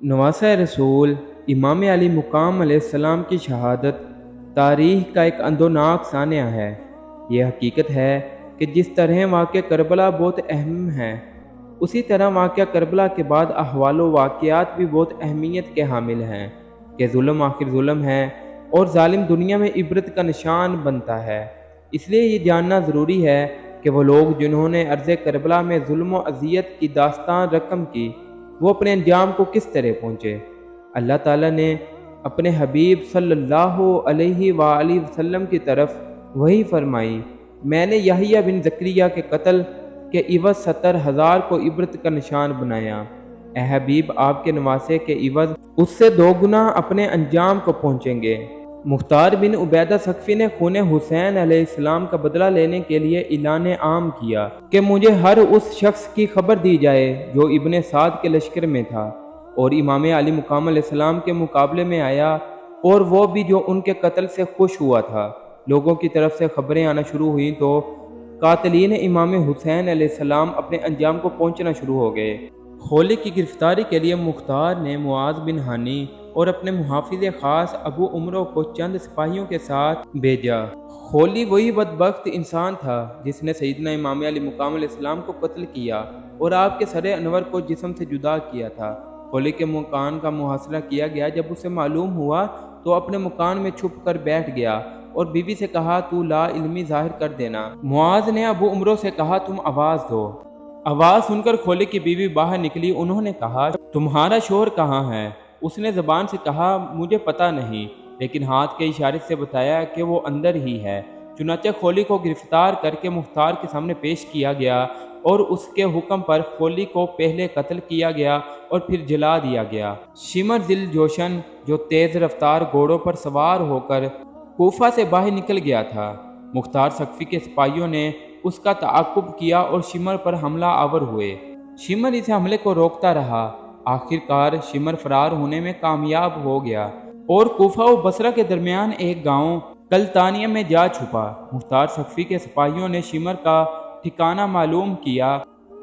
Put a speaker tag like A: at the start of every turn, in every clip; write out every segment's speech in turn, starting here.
A: नवासा रसूल इमाम अली मुकाम अलैहिस्सलाम की शहादत तारीख़ का एक अंदोनाक सानिया है। ये हकीकत है कि जिस तरह वाक़या करबला बहुत अहम है, उसी तरह वाक़या करबला के बाद अहवाल व वाक़यात भी बहुत अहमियत के हामिल हैं कि ज़ुल्म आखिर ज़ुल्म है और ज़ालिम दुनिया में इबरत का निशान बनता है। इसलिए ये जानना ज़रूरी है कि वो लोग जिन्होंने अर्ज़ करबला में ज़ुल्म व अज़ियत की दास्तान रकम की, वो अपने अंजाम को किस तरह पहुँचे। अल्लाह ताला ने अपने हबीब सल्लल्लाहु अलैहि वसल्लम की तरफ वही फरमाई, मैंने यहया बिन ज़करिया के कत्ल के इवज़ 70,000 को इबरत का निशान बनाया। ए हबीब, आपके नवासे के इवज़ उससे 2 गुना अपने अंजाम को पहुँचेंगे। मुख्तार बिन उबैदा सकफ़ी ने खून हुसैन अलैहिस्सलाम का बदला लेने के लिए ऐलान आम किया कि मुझे हर उस शख्स की खबर दी जाए जो इब्ने साद के लश्कर में था और इमाम अली मुकाम अलैहिस्सलाम के मुकाबले में आया, और वो भी जो उनके कत्ल से खुश हुआ था। लोगों की तरफ से खबरें आना शुरू हुई तो कातिलीन इमाम हुसैन अलैहिस्सलाम अपने अंजाम को पहुंचना शुरू हो गए। खोली की गिरफ्तारी के लिए मुख्तार ने मुआज बिन हानी और अपने मुहाफिज खास अबू उमरों को चंद सिपाहियों के साथ भेजा। खोली वही बदबख्त इंसान था जिसने सैयदना इमाम अली मुकाम अलैहिस्सलाम को कत्ल किया और आपके सरे अनवर को जिस्म से जुदा किया था। खोली के मकान का मुहासरा किया गया। जब उसे मालूम हुआ तो अपने मकान में छुप कर बैठ गया और बीवी से कहा, तू ला इल्मी जाहिर कर देना। मुआज ने अबू उमरों से कहा, तुम आवाज़ दो। आवाज़ सुनकर खोले की बीवी बाहर निकली। उन्होंने कहा, तुम्हारा शोहर कहाँ है? उसने ज़बान से कहा, मुझे पता नहीं, लेकिन हाथ के इशारे से बताया कि वो अंदर ही है। चुनाचे खोली को गिरफ्तार करके मुख्तार के सामने पेश किया गया और उसके हुक्म पर खोली को पहले कत्ल किया गया और फिर जला दिया गया। शिमर दिल जोशन, जो तेज़ रफ्तार घोड़ों पर सवार होकर कूफा से बाहर निकल गया था, मुख्तार सकफी के सिपाहियों ने उसका ताक़ुब किया और शिमर पर हमला आवर हुए। शिमर इस हमले को रोकता रहा। आखिरकार शिमर फरार होने में कामयाब हो गया और कूफा और बसरा के दरमियान एक गांव कलतानिया में जा छुपा। मुख्तार सकफी के सिपाहियों ने शिमर का ठिकाना मालूम किया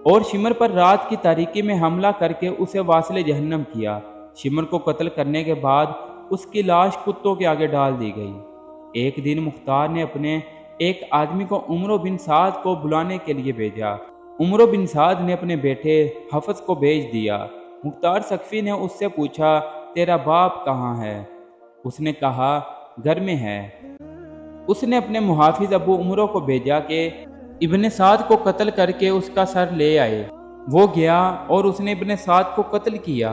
A: और शिमर पर रात की तारीकी में हमला करके उसे वासिले जहन्नम किया। शिमर को कत्ल करने के बाद उसकी लाश कुत्तों के आगे डाल दी गई। एक दिन मुख्तार ने अपने एक आदमी को उमरो बिन साद को बुलाने के लिए भेजा। उमरो बिन साद ने अपने बेटे हफस को भेज दिया। मुख्तार सकफी ने उससे पूछा, तेरा बाप कहाँ है? उसने कहा, घर में है। उसने अपने मुहाफिज अबू उमरों को भेजा कि इब्ने साद को कत्ल करके उसका सर ले आए। वो गया और उसने इब्ने साद को कत्ल किया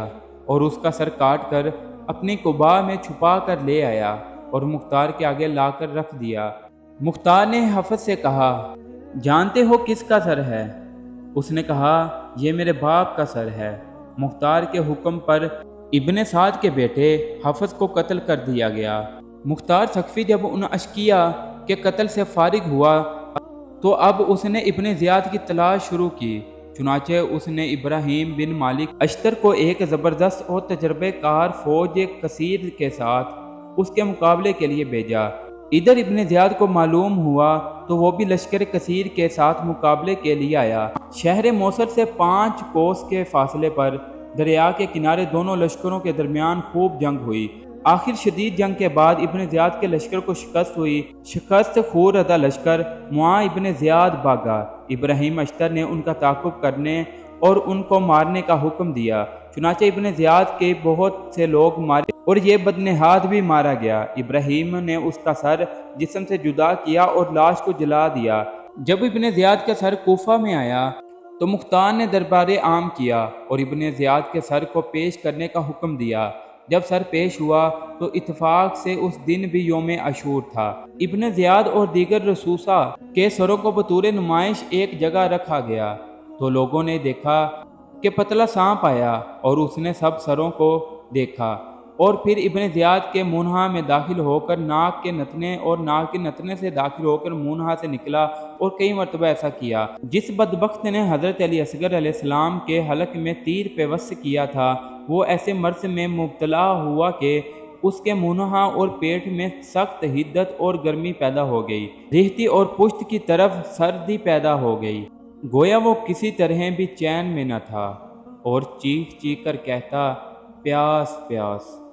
A: और उसका सर काट कर अपनी कुबा में छुपा कर ले आया और मुख्तार के आगे लाकर रख दिया। मुख्तार ने हफस से कहा, जानते हो किसका सर है? उसने कहा, यह मेरे बाप का सर है। मुख्तार के हुक्म पर इब्ने साद के बेटे हफस को कत्ल कर दिया गया। मुख्तार सकफी जब उन अशकिया के कत्ल से फारिग हुआ तो अब उसने इब्ने ज़ियाद की तलाश शुरू की। चुनाचे उसने इब्राहिम बिन मालिक अश्तर को एक ज़बरदस्त और तजर्बेकार फौज कसीर के साथ उसके मुकाबले के लिए भेजा। इधर इब्ने ज़ियाद को मालूम हुआ तो वो भी लश्कर कसीर के साथ मुकाबले के लिए आया। शहर मौसल से 5 कोस के फासले पर दरिया के किनारे दोनों लश्करों के दरमियान खूब जंग हुई। आखिर शदीद जंग के बाद इब्ने ज़ियाद के लश्कर को शिकस्त हुई। शिकस्त खूर रदा लश्कर मुआ इब्ने ज़ियाद भागा। इब्राहिम अश्तर ने उनका ताक़ुब करने और उनको मारने का हुक्म दिया। चुनाचे इब्ने ज़ियाद के बहुत से लोग मारे और ये बदनेहाद भी मारा गया। इब्राहिम ने उसका सर जिस्म से जुदा किया और लाश को जला दिया। जब इब्ने ज़ियाद का सर कूफा में आया तो मुख्तार ने दरबार आम किया और इब्ने ज़ियाद के सर को पेश करने का हुक्म दिया। जब सर पेश हुआ तो इत्तेफाक से उस दिन भी योम अशूर था। इब्ने ज़ियाद और दीगर रसूसा के सरों को बतौर नुमाइश एक जगह रखा गया तो लोगों ने देखा कि पतला सांप आया और उसने सब सरों को देखा और फिर इब्ने ज़ियाद के मुनहा में दाखिल होकर नाक के नतने और नाक के नतने से दाखिल होकर मुनहा से निकला और कई मरतबा ऐसा किया। जिस बदबख्त ने हज़रत अली असगर अलैहिस्सलाम के हलक में तीर पेवस्त किया था, वो ऐसे मर्ज में मुब्तला हुआ कि उसके मुनहा और पेट में सख्त हिद्दत और गर्मी पैदा हो गई। रिहती और पुश्त की तरफ सर्दी पैदा हो गई। गोया वो किसी तरह भी चैन में न था और चीख चीख कर कहता, پیاس پیاس۔